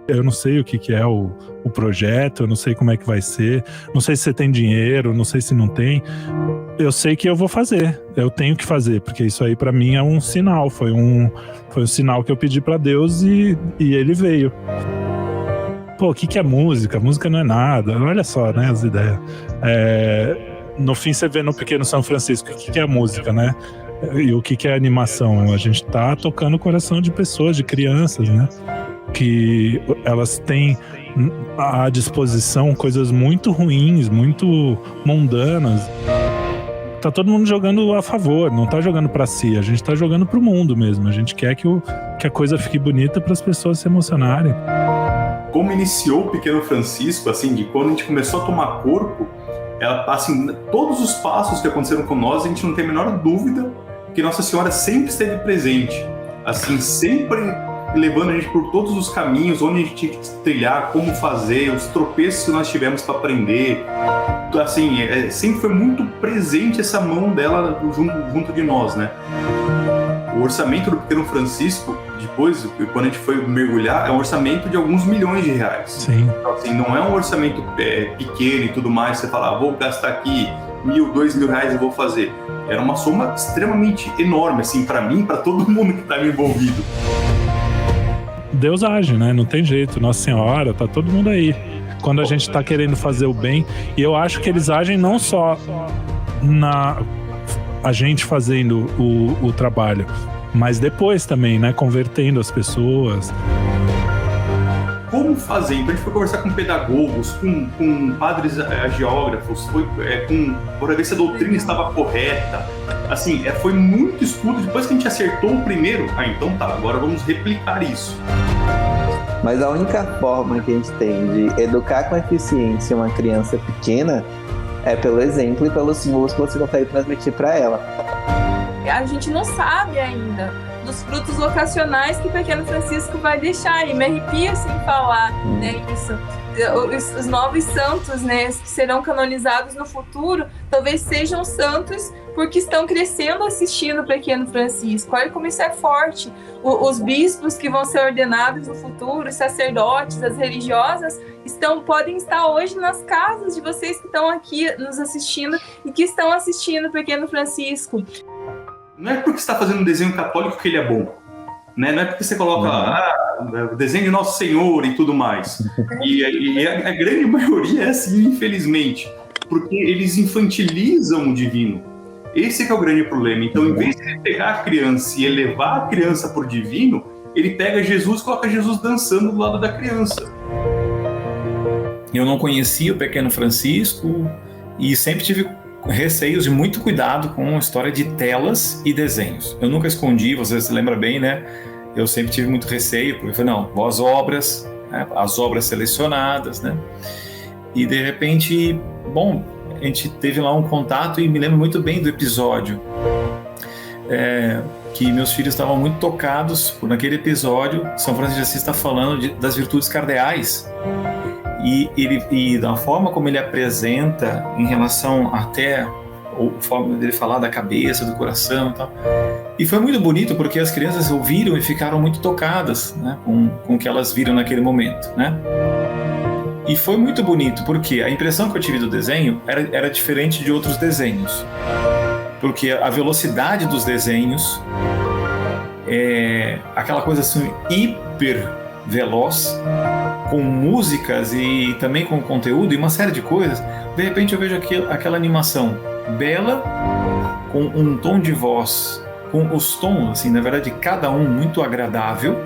Eu não sei o que é o projeto, eu não sei como é que vai ser, não sei se você tem dinheiro, não sei se não tem. Eu sei que eu vou fazer, eu tenho que fazer, porque isso aí pra mim é um sinal, foi um sinal que eu pedi pra Deus e ele veio. Pô, o que é música? Música não é nada, olha só, né, as ideias. No fim você vê no Pequeno São Francisco o que é música, né? E o que é animação? A gente tá tocando o coração de pessoas, de crianças, né? Que elas têm à disposição coisas muito ruins, muito mundanas. Tá todo mundo jogando a favor, não tá jogando pra si, a gente tá jogando pro mundo mesmo. A gente quer que a coisa fique bonita para as pessoas se emocionarem. Como iniciou o Pequeno Francisco, assim, de quando a gente começou a tomar corpo, assim, todos os passos que aconteceram com nós, a gente não tem a menor dúvida que Nossa Senhora sempre esteve presente, assim, sempre levando a gente por todos os caminhos, onde a gente tinha que trilhar, como fazer, os tropeços que nós tivemos para aprender. Assim, sempre foi muito presente essa mão dela junto de nós, né? O orçamento do Pequeno Francisco, depois, quando a gente foi mergulhar, é um orçamento de alguns milhões de reais. Sim. Então, assim, não é um orçamento pequeno e tudo mais, você fala, vou gastar aqui 1.000, 2.000 reais e vou fazer. Era uma soma extremamente enorme, assim, para mim, para todo mundo que estava envolvido. Deus age, né? Não tem jeito. Nossa Senhora, tá todo mundo aí. Quando a gente tá querendo fazer o bem, e eu acho que eles agem não só a gente fazendo o trabalho, mas depois também, né? Convertendo as pessoas. Como fazer? Então a gente foi conversar com pedagogos, com padres geógrafos, para ver se a doutrina estava correta. Assim, foi muito estudo. Depois que a gente acertou o primeiro, então tá, agora vamos replicar isso. Mas a única forma que a gente tem de educar com eficiência uma criança pequena é pelo exemplo e pelos símbolos que você consegue transmitir para ela. A gente não sabe ainda dos frutos vocacionais que o Pequeno Francisco vai deixar, e me arrepia assim falar, né, isso. Os novos santos, né, que serão canonizados no futuro, talvez sejam santos porque estão crescendo assistindo o Pequeno Francisco. Olha como isso é forte. Os bispos que vão ser ordenados no futuro, os sacerdotes, as religiosas, podem estar hoje nas casas de vocês que estão aqui nos assistindo e que estão assistindo o Pequeno Francisco. Não é porque você está fazendo um desenho católico que ele é bom, né? Não é porque você coloca o desenho de Nosso Senhor e tudo mais. E a grande maioria é assim, infelizmente, porque eles infantilizam o divino. Esse que é o grande problema. Então, em vez de ele pegar a criança e elevar a criança por divino, ele pega Jesus e coloca Jesus dançando do lado da criança. Eu não conhecia o Pequeno Francisco e sempre tive receios e muito cuidado com a história de telas e desenhos. Eu nunca escondi, você se lembra bem, né? Eu sempre tive muito receio, porque eu falei, não, vou às obras, né? As obras selecionadas, né? E de repente, bom, a gente teve lá um contato e me lembro muito bem do episódio que meus filhos estavam muito tocados por naquele episódio. São Francisco de Assis está falando das virtudes cardeais. E da forma como ele apresenta em relação até a forma dele falar da cabeça, do coração e tal. E foi muito bonito porque as crianças ouviram e ficaram muito tocadas, né, com o que elas viram naquele momento, né? E foi muito bonito porque a impressão que eu tive do desenho era diferente de outros desenhos. Porque a velocidade dos desenhos é aquela coisa assim hiper veloz, com músicas e também com conteúdo e uma série de coisas. De repente eu vejo aquela animação bela, com um tom de voz, com os tons, assim, na verdade, cada um muito agradável,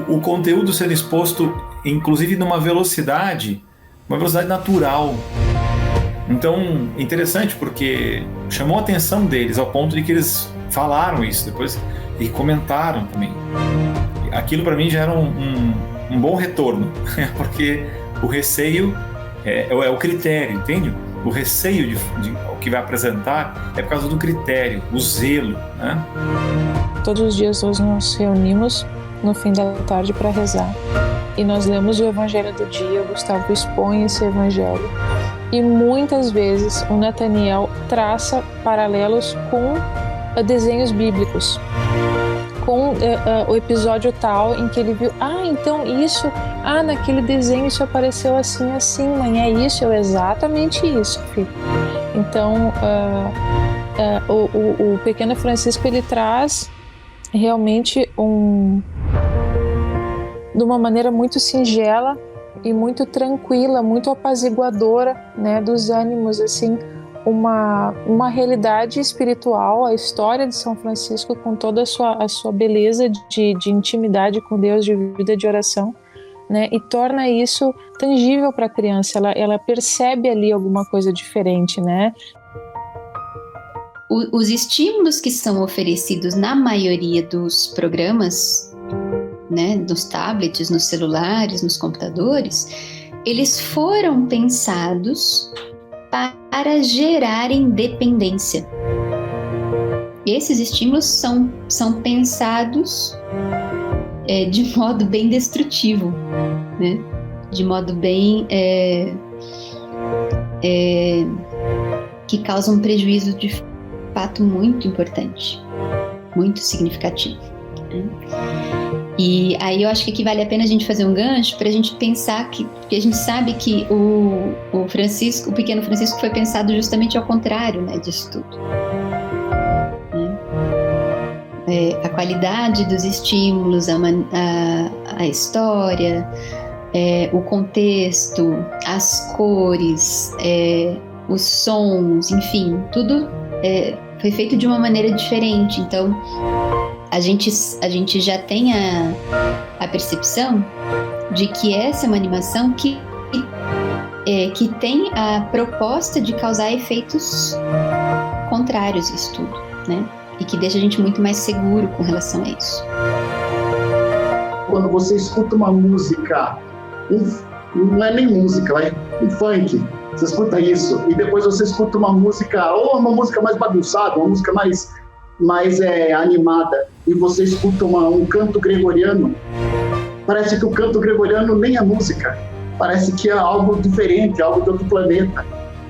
o conteúdo sendo exposto, inclusive numa velocidade natural. Então, interessante porque chamou a atenção deles ao ponto de que eles falaram isso depois e comentaram também. Aquilo para mim já era um bom retorno, porque o receio é o critério, entende? O receio de o que vai apresentar é por causa do critério, o zelo, né? Todos os dias nós nos reunimos no fim da tarde para rezar e nós lemos o Evangelho do dia. O Gustavo expõe esse Evangelho e muitas vezes o Nathaniel traça paralelos com desenhos bíblicos, com o episódio tal em que ele viu, então isso, naquele desenho isso apareceu assim, mãe, é isso, exatamente isso, filho. Então, o pequeno Francisco, ele traz realmente de uma maneira muito singela e muito tranquila, muito apaziguadora, né, dos ânimos, assim, uma realidade espiritual, a história de São Francisco com toda a sua beleza de intimidade com Deus, de vida de oração, né, e torna isso tangível para a criança, ela percebe ali alguma coisa diferente, né. Os estímulos que são oferecidos na maioria dos programas, né, nos tablets, nos celulares, nos computadores, eles foram pensados para gerarem dependência. Esses estímulos são pensados de modo bem destrutivo, né? De modo bem que causa um prejuízo de fato muito importante, muito significativo, né? E aí eu acho que aqui vale a pena a gente fazer um gancho para a gente pensar porque a gente sabe que o pequeno Francisco foi pensado justamente ao contrário, né, disso tudo. A qualidade dos estímulos, a história, o contexto, as cores, os sons, enfim, tudo foi feito de uma maneira diferente. Então, a gente já tem a percepção de que essa é uma animação que tem a proposta de causar efeitos contrários a isso tudo, né? E que deixa a gente muito mais seguro com relação a isso. Quando você escuta uma música, não é nem música, é um funk, você escuta isso, e depois você escuta uma música, ou uma música mais bagunçada, uma música mais animada, e você escuta um canto gregoriano, parece que o canto gregoriano nem é música, parece que é algo diferente, algo de outro planeta,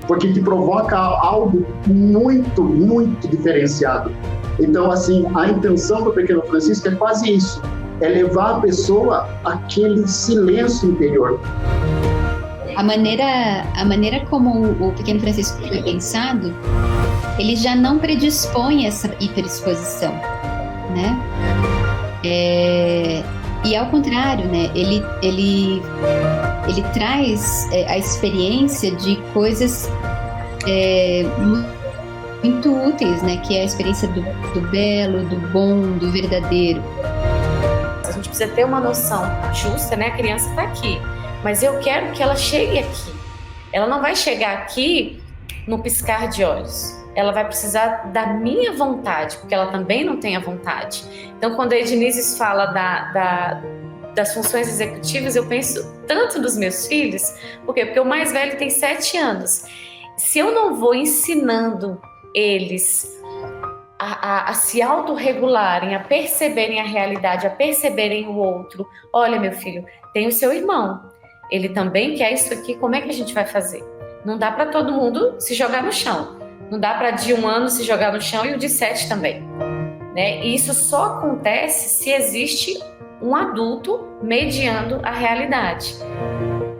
porque te provoca algo muito, muito diferenciado. Então, assim, a intenção do Pequeno Francisco é quase isso, é levar a pessoa àquele silêncio interior. A maneira como o Pequeno Francisco foi pensado, ele já não predispõe essa hiperexposição, né? E ao contrário, né? Ele traz a experiência de coisas muito úteis, né? Que é a experiência do belo, do bom, do verdadeiro. A gente precisa ter uma noção justa, né? A criança está aqui, mas eu quero que ela chegue aqui. Ela não vai chegar aqui no piscar de olhos. Ela vai precisar da minha vontade, porque ela também não tem a vontade. Então, quando a Ednizes fala das funções executivas, eu penso tanto nos meus filhos. Por quê? Porque o mais velho tem 7 anos. Se eu não vou ensinando eles a se autorregularem, a perceberem a realidade, a perceberem o outro. Olha, meu filho, tem o seu irmão. Ele também quer isso aqui, como é que a gente vai fazer? Não dá para todo mundo se jogar no chão. Não dá para de 1 ano se jogar no chão e o de 7 também, né? E isso só acontece se existe um adulto mediando a realidade.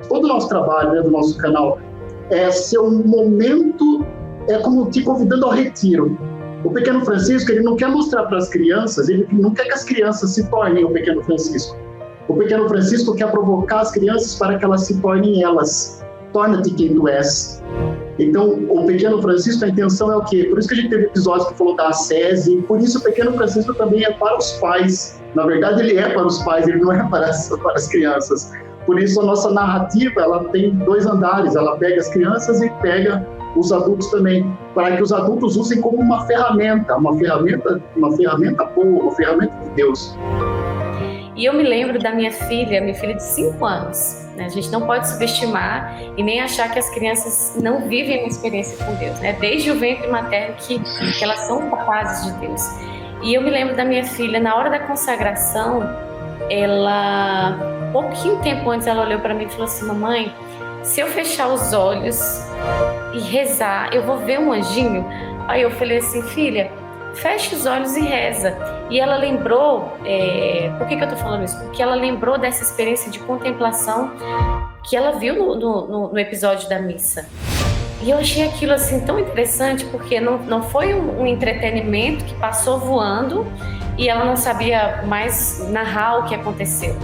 Todo o nosso trabalho, né, do nosso canal, é ser um momento, é como te convidando ao retiro. O Pequeno Francisco, ele não quer mostrar para as crianças, ele não quer que as crianças se tornem o Pequeno Francisco. O Pequeno Francisco quer provocar as crianças para que elas se tornem elas. Torna-te quem tu és. Então, o Pequeno Francisco, a intenção é o quê? Por isso que a gente teve episódios que falou da ascese, por isso o Pequeno Francisco também é para os pais. Na verdade, ele é para os pais, ele não é para as crianças. Por isso, a nossa narrativa, ela tem 2 andares. Ela pega as crianças e pega os adultos também, para que os adultos usem como uma ferramenta boa, uma ferramenta de Deus. E eu me lembro da minha filha de 5 anos. Né? A gente não pode subestimar e nem achar que as crianças não vivem uma experiência com Deus, né? Desde o ventre materno que elas são capazes de Deus. E eu me lembro da minha filha, na hora da consagração, pouquinho tempo antes, ela olhou para mim e falou assim: mamãe, se eu fechar os olhos e rezar, eu vou ver um anjinho? Aí eu falei assim: filha, feche os olhos e reza. E ela lembrou, por que eu estou falando isso? Porque ela lembrou dessa experiência de contemplação que ela viu no episódio da missa. E eu achei aquilo assim tão interessante, porque não foi um entretenimento que passou voando e ela não sabia mais narrar o que aconteceu.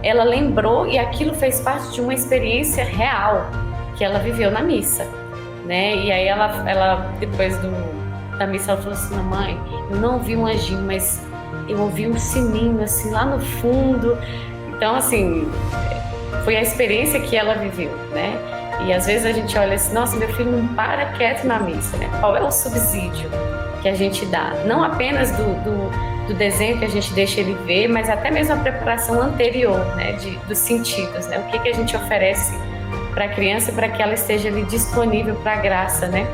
Ela lembrou e aquilo fez parte de uma experiência real que ela viveu na missa, né? E aí ela depois da missa, ela falou assim: mamãe, eu não ouvi um anjinho, mas eu ouvi um sininho assim lá no fundo. Então, assim, foi a experiência que ela viveu, né? E às vezes a gente olha assim: nossa, meu filho não para quieto na missa, né? Qual é o subsídio que a gente dá? Não apenas do desenho que a gente deixa ele ver, mas até mesmo a preparação anterior, né? Dos sentidos, né? O que a gente oferece para a criança para que ela esteja ali disponível para a graça, né?